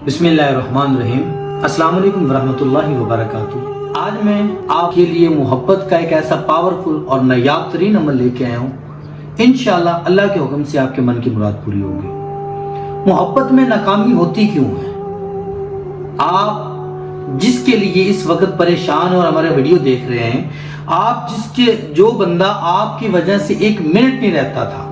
बिस्मिल्लाहिर्रहमानिर्रहीम। अस्सलाम वालेकुम वरहमतुल्लाहि वबरकातुहू। आज मैं आपके लिए मोहब्बत का एक ऐसा पावरफुल और नायाब तरीन अमल लेके आया हूँ। इंशाअल्लाह अल्लाह के हुक्म से आपके मन की मुराद पूरी होगी। मोहब्बत में नाकामी होती क्यों है? आप जिसके लिए इस वक्त परेशान और हमारे वीडियो देख रहे हैं, जो बंदा आपकी वजह से एक मिनट नहीं रहता था,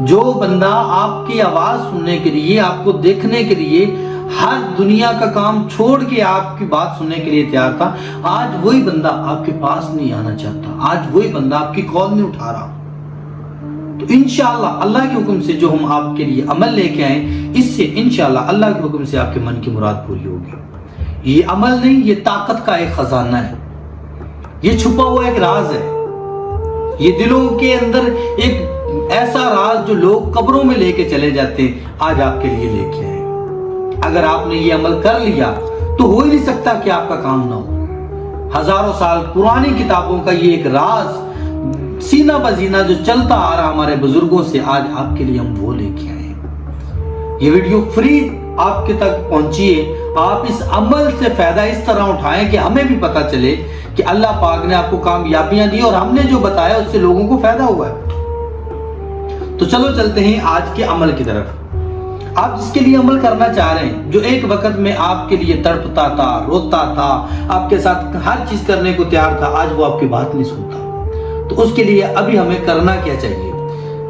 जो बंदा आपकी आवाज सुनने के लिए, आपको देखने के लिए हर दुनिया का काम छोड़ के आपकी बात सुनने के लिए तैयार था, आज वही बंदा आपके पास नहीं आना चाहता, आज वही बंदा आपकी कॉल नहीं उठा रहा। तो इंशाअल्लाह अल्लाह के हुक्म से जो हम आपके लिए अमल लेके आए, इससे इंशाअल्लाह अल्लाह के हुक्म से आपके मन की मुराद पूरी होगी। ये अमल नहीं, ये ताकत का एक खजाना है, ये छुपा हुआ एक राज है, ये दिलों के अंदर एक ऐसा राज जो लोग कब्रों में लेके चले जाते हैं, आज आपके लिए लेके आए। अगर आपने ये अमल कर लिया तो हो ही नहीं सकता कि आपका काम ना हो। हजारों साल पुरानी किताबों का ये एक राज सीना बजीना जो चलता आ रहा हमारे बुजुर्गों से, आज आपके लिए हम वो लेके आए। ये वीडियो फ्री आपके तक पहुंचिए। आप इस अमल से फायदा इस तरह उठाएं कि हमें भी पता चले कि अल्लाह पाक ने आपको कामयाबियां दी और हमने जो बताया उससे लोगों को फायदा हुआ है। तो चलो चलते हैं आज के अमल की तरफ। आप जिसके लिए अमल करना चाह रहे हैं, जो एक वक्त में आपके लिए तड़पता था, रोता था, आपके साथ हर चीज करने को तैयार था, आज वो आपकी बात नहीं सुनता, तो उसके लिए अभी हमें करना क्या चाहिए?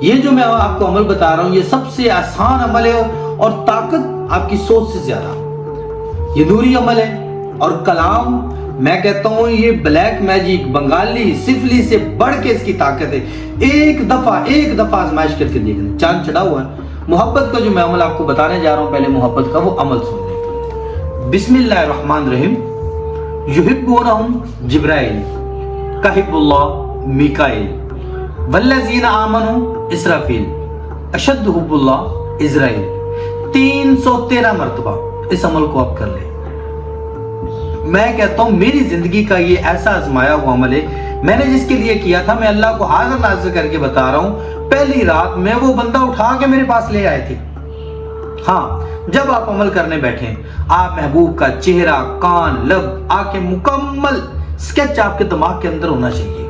ये जो मैं आपको अमल बता रहा हूं, ये सबसे आसान अमल है और ताकत आपकी सोच से ज्यादा। ये नूरी अमल है और कलाम, मैं कहता हूं ये ब्लैक मैजिक, बंगाली सिफली से बढ़ के इसकी ताकत है। एक दफा आजमाइश करके देख लें, चांद चढ़ा हुआ है। मोहब्बत का जो मैं अमल आपको बताने जा रहा हूं, पहले मोहब्बत का वो अमल सुन लें। बिस्मिल्लाहिर्रहमानिर्रहीम। युहिब्बुनहुम जिब्राइल कहिब्बुल्लाह मीकाइल वल्लज़ीना आमनु इसराफील अशद्दु हुब्बुल्लाह इज़राइल। 313 मरतबा इस अमल को आप कर लें। मैं कहता हूं मेरी जिंदगी का ये ऐसा आजमाया हुआ अमल है। मैंने जिसके लिए किया था, मैं अल्लाह को हाजिर नाज़िर करके बता रहा हूं, पहली रात में वो बंदा उठा के मेरे पास ले आए थे। हाँ, जब आप अमल करने बैठे, आप महबूब का चेहरा, कान, लब, आंखें, मुकम्मल स्केच आपके दिमाग के अंदर होना चाहिए।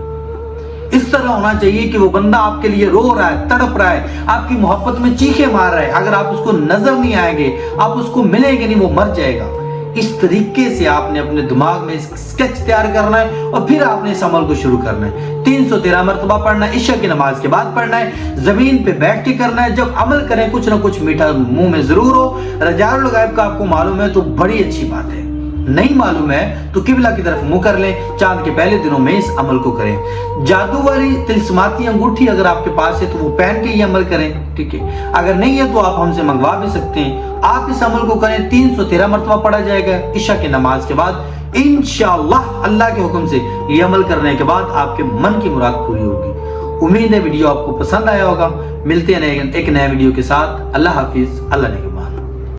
इस तरह होना चाहिए कि वो बंदा आपके लिए रो रहा है, तड़प रहा है, आपकी मोहब्बत में चीखे मार रहा है। अगर आप उसको नजर नहीं आएंगे, आप उसको मिलेंगे नहीं, वो मर जाएगा। इस तरीके से आपने अपने दिमाग में स्केच तैयार करना है और फिर आपने इस अमल को शुरू करना है। 313 मरतबा पढ़ना है, इशा की नमाज के बाद पढ़ना है, जमीन पे बैठ के करना है। जब अमल करें कुछ ना कुछ मीठा मुंह में जरूर हो। रजाउल गायब का आपको मालूम है तो बड़ी अच्छी बात है, नहीं मालूम है तो किबला की तरफ मुंह कर लें। चांद के पहले दिनों में इस अमल को करें। जादू वाली तिलस्माती अंगूठी अगर आपके पास है तो वो पहन के ये अमल करें, ठीक है। अगर नहीं है तो आप हमसे मंगवा भी सकते हैं। आप इस अमल को करें, 313 मरतबा पढ़ा जाएगा इशा की नमाज के बाद। इंशाअल्लाह अल्लाह के हुक्म से ये अमल करने के बाद आपके मन की मुराद पूरी होगी। उम्मीद है वीडियो आपको पसंद आया होगा। मिलते हैं एक नए वीडियो के साथ। अल्लाह हाफिज। अल्लाह ने